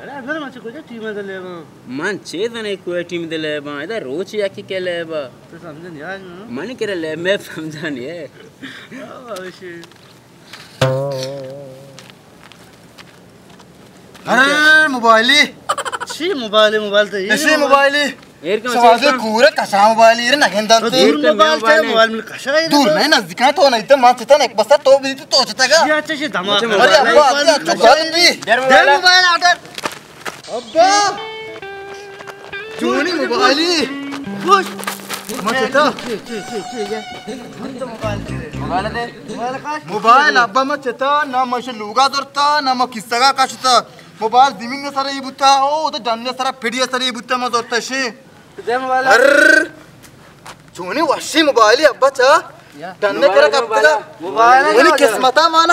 अरे मच को टीम में लेबा मन चेदन एक कोई टीम दे लेबा इधर रोच या की के लेबा तो समझ नहीं आज मन करे ले मैं समझानी है अवश्य अरे मोबाइल छी मोबाइल तो ये मोबाइल एर का साजे पूरे कसा मोबाइल ये ना गेंदा तो दूर मोबाइल में कशा है दूर नहीं नजदीक तो नहीं तो मां चेतन एक बस्ता तो भी तो चेतेगा ये अच्छा से धमाका अरे अब्बा तो गाल भी दे मोबाइल ऑर्डर अब्बा जोनी मोबाइल खुश मत चेता मोबाइल अब्बा मत चेता ना मश लुगा दरता ना म किस्सगा काशता मोबाइल दिमिन सारा ये बुता ओ तो जानने सारा फिडिया सारा ये बुता मत दरता शे दे मोबाइल अरे जोनी वशी मोबाइल अब्बा चा डन्ने करा कपला मोबाइल ओनी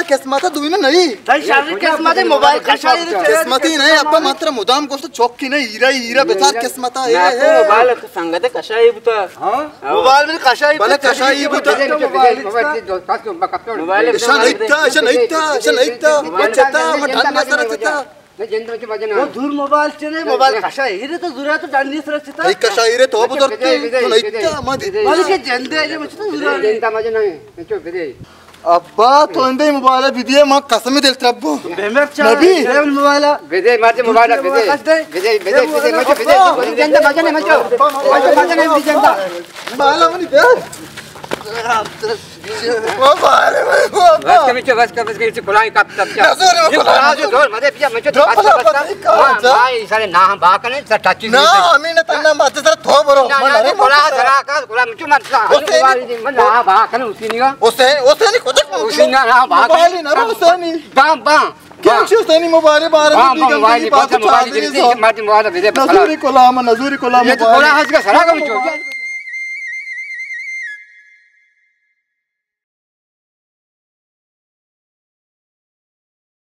किस्मता दुईना नहीं ताई शारीरिक किस्मत है मोबाइल कशा है किस्मत ही नहीं अब्बा मात्र मुदाम गोष्ट चौक की नहीं हीरा बेचार किस्मता है मोबाइल संगते कशा है बुता हां मोबाइल में कशा है भले कशा ही बुता मोबाइल ऐसा नहीं था चेता मठान सर चेता वो दूर मोबाइल से नहीं मोबाइल कशा है ये तो दूर है तो जाननी सुरक्षित है कशा ही रे तो बुदरते तो नहीं था मत वाली के जंदे है मुझे तो दूर है जनता मजे नहीं चुप दे अब्बा तो इंदे मोबाइल विदिए मां कसम दिल तब्बू बेमक नबी मोबाइल बेदे मारते मोबाइल बेदे मजे जनता मजे नहीं मजे जनता बाला मनी दे बस के खुलाई कब तब क्या ये खुला जो जोर मजे पिया मजे तो बात भाई सारे ना हम बात करें सर टच ना हमें ना तन्ना मत सर थो बरो ना खुला जरा का खुला मुझे मत सा मन ना बात करें उसी नहीं ओसे नहीं कुछ उसी ना बात मोबाइल ना ओसे नहीं बाम क्या से नहीं मोबाइल बाहर में मोबाइल बात मोबाइल बेदे मारते मोबाइल बेदे नजूरी कोला मोबाइल ये तो खुला है इसका सरा का मुझे